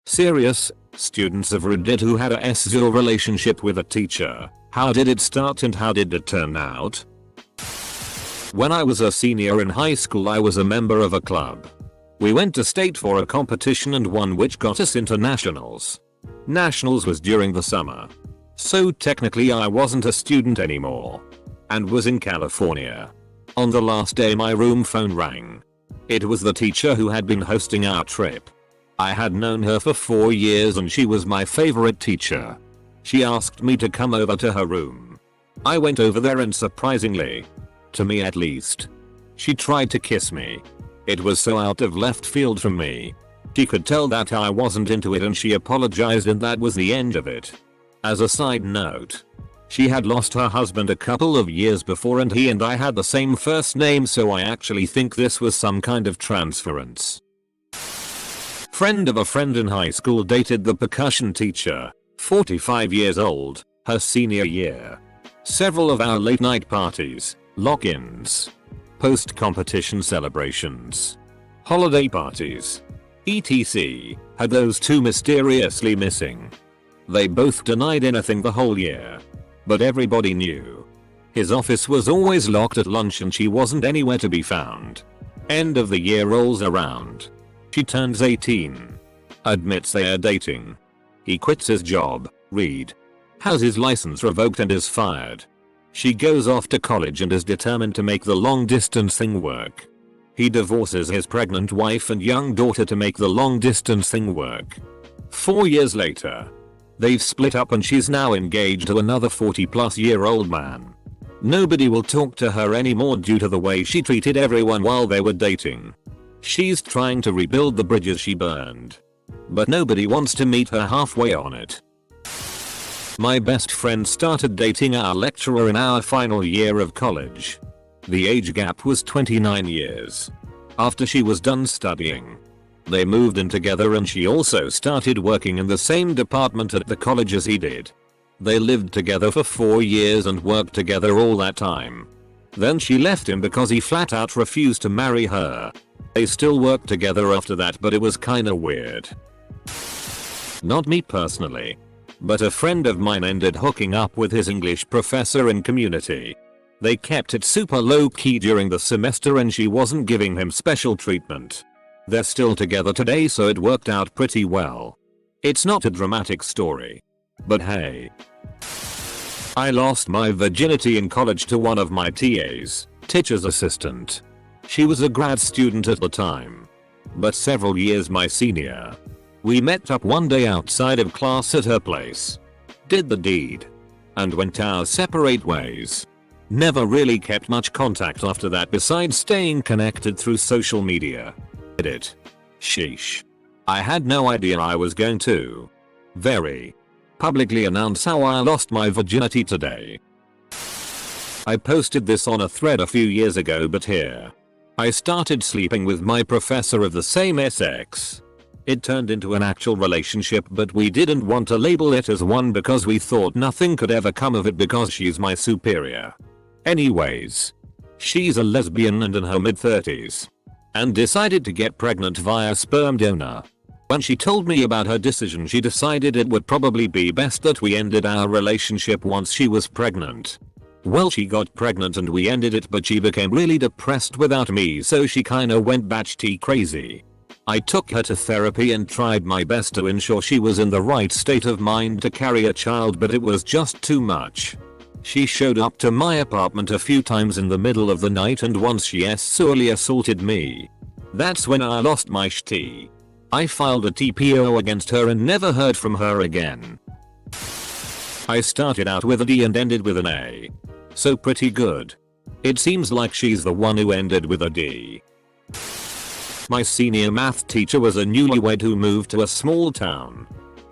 Serious, students of Reddit who had a S0 relationship with a teacher. How did it start and how did it turn out? When I was a senior in high school, I was a member of a club. We went to state for a competition and won, which got us into nationals. Nationals was during the summer. So technically I wasn't a student anymore. And was in California. On the last day my room phone rang. It was the teacher who had been hosting our trip. I had known her for 4 years and she was my favorite teacher. She asked me to come over to her room. I went over there and surprisingly, to me at least, she tried to kiss me. It was so out of left field from me. She could tell that I wasn't into it and she apologized and that was the end of it. As a side note, she had lost her husband a couple of years before and he and I had the same first name, so I actually think this was some kind of transference. Friend of a friend in high school dated the percussion teacher, 45 years old, her senior year. Several of our late night parties, lock-ins, post-competition celebrations, holiday parties, etc. had those two mysteriously missing. They both denied anything the whole year. But everybody knew. His office was always locked at lunch and she wasn't anywhere to be found. End of the year rolls around. She turns 18. Admits they are dating. He quits his job, Reed. Has his license revoked and is fired. She goes off to college and is determined to make the long distance thing work. He divorces his pregnant wife and young daughter to make the long distance thing work. 4 years later, they've split up and she's now engaged to another 40-plus-year-old man. Nobody will talk to her anymore due to the way she treated everyone while they were dating. She's trying to rebuild the bridges she burned. But nobody wants to meet her halfway on it. My best friend started dating our lecturer in our final year of college. The age gap was 29 years. After she was done studying, they moved in together and she also started working in the same department at the college as he did. They lived together for 4 years and worked together all that time. Then she left him because he flat out refused to marry her. They still worked together after that, but it was kinda weird. Not me personally, but a friend of mine ended hooking up with his English professor in community. They kept it super low key during the semester and she wasn't giving him special treatment. They're still together today, so it worked out pretty well. It's not a dramatic story. But hey. I lost my virginity in college to one of my TAs, teacher's assistant. She was a grad student at the time, but several years my senior. We met up one day outside of class at her place, did the deed, and went our separate ways. Never really kept much contact after that besides staying connected through social media. It. Sheesh. I had no idea I was going to very publicly announce how I lost my virginity today. I posted this on a thread a few years ago, but here. I started sleeping with my professor of the same sex. It turned into an actual relationship, but we didn't want to label it as one because we thought nothing could ever come of it because she's my superior. Anyways, she's a lesbian and in her mid-30s. And decided to get pregnant via sperm donor. When she told me about her decision, she decided it would probably be best that we ended our relationship once she was pregnant. Well, she got pregnant and we ended it, but she became really depressed without me, so she kinda went batshit crazy. I took her to therapy and tried my best to ensure she was in the right state of mind to carry a child, but it was just too much. She showed up to my apartment a few times in the middle of the night and once she sexually assaulted me. That's when I lost my shit. I filed a TPO against her and never heard from her again. I started out with a D and ended with an A. So pretty good. It seems like she's the one who ended with a D. My senior math teacher was a newlywed who moved to a small town.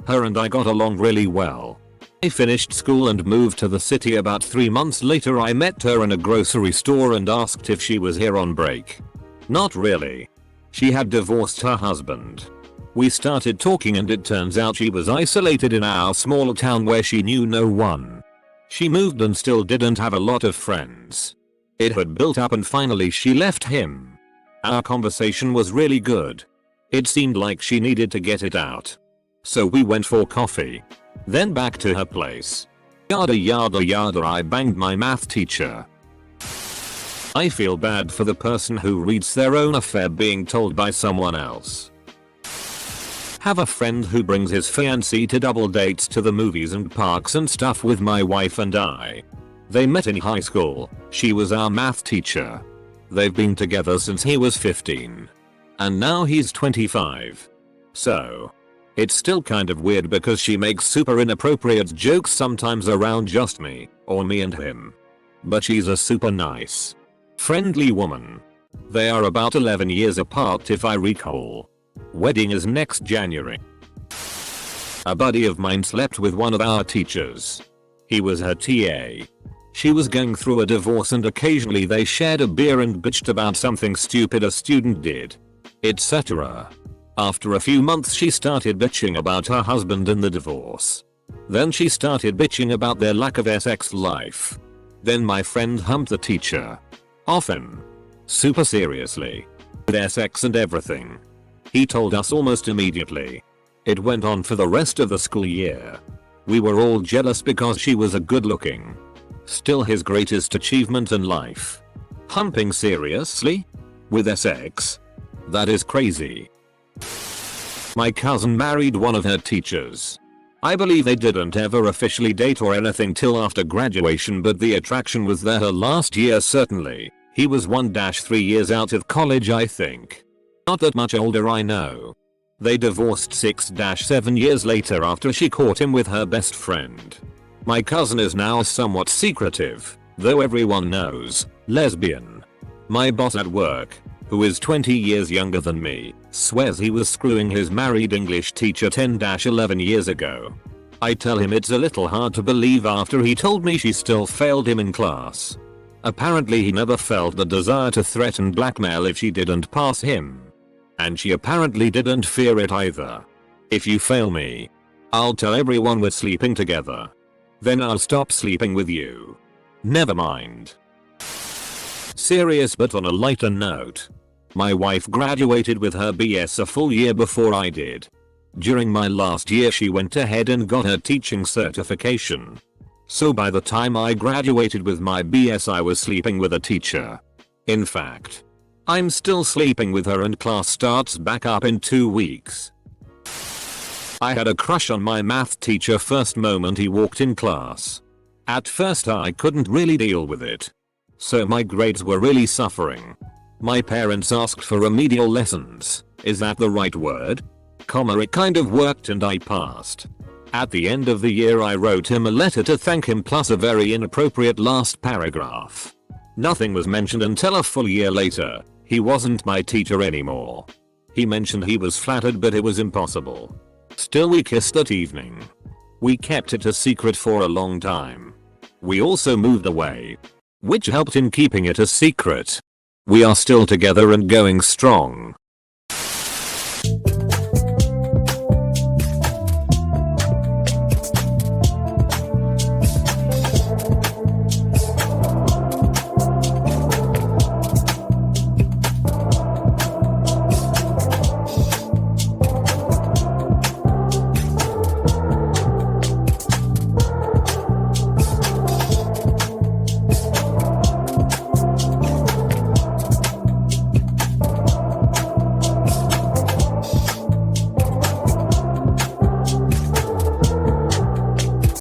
Her and I got along really well. I finished school and moved to the city. About 3 months later I met her in a grocery store and asked if she was here on break. Not really. She had divorced her husband. We started talking and it turns out she was isolated in our small town where she knew no one. She moved and still didn't have a lot of friends. It had built up and finally she left him. Our conversation was really good. It seemed like she needed to get it out. So we went for coffee. Then back to her place. Yada yada yada, I banged my math teacher. I feel bad for the person who reads their own affair being told by someone else. Have a friend who brings his fiancée to double dates to the movies and parks and stuff with my wife and I. They met in high school. She was our math teacher. They've been together since he was 15. And now he's 25. So it's still kind of weird because she makes super inappropriate jokes sometimes around just me, or me and him. But she's a super nice, friendly woman. They are about 11 years apart if I recall. Wedding is next January. A buddy of mine slept with one of our teachers. He was her TA. She was going through a divorce and occasionally they shared a beer and bitched about something stupid a student did, etc. After a few months she started bitching about her husband and the divorce. Then she started bitching about their lack of sex life. Then my friend humped the teacher. Often. Super seriously. Their sex and everything. He told us almost immediately. It went on for the rest of the school year. We were all jealous because she was a good looking. Still his greatest achievement in life. Humping seriously? With sex? That is crazy. My cousin married one of her teachers. I believe they didn't ever officially date or anything till after graduation, but the attraction was there her last year certainly. He was 1-3 years out of college I think. Not that much older I know. They divorced 6-7 years later after she caught him with her best friend. My cousin is now somewhat secretive, though everyone knows, lesbian. My boss at work, who is 20 years younger than me, swears he was screwing his married English teacher 10-11 years ago. I tell him it's a little hard to believe after he told me she still failed him in class. Apparently he never felt the desire to threaten blackmail if she didn't pass him. And she apparently didn't fear it either. If you fail me, I'll tell everyone we're sleeping together. Then I'll stop sleeping with you. Never mind. Serious but on a lighter note. My wife graduated with her BS a full year before I did. During my last year she went ahead and got her teaching certification. So by the time I graduated with my BS I was sleeping with a teacher. In fact, I'm still sleeping with her and class starts back up in 2 weeks. I had a crush on my math teacher first moment he walked in class. At first I couldn't really deal with it. So my grades were really suffering. My parents asked for remedial lessons. Is that the right word? It kind of worked and I passed. At the end of the year I wrote him a letter to thank him plus a very inappropriate last paragraph. Nothing was mentioned until a full year later. He wasn't my teacher anymore. He mentioned he was flattered but it was impossible. Still we kissed that evening. We kept it a secret for a long time. We also moved away, which helped in keeping it a secret. We are still together and going strong.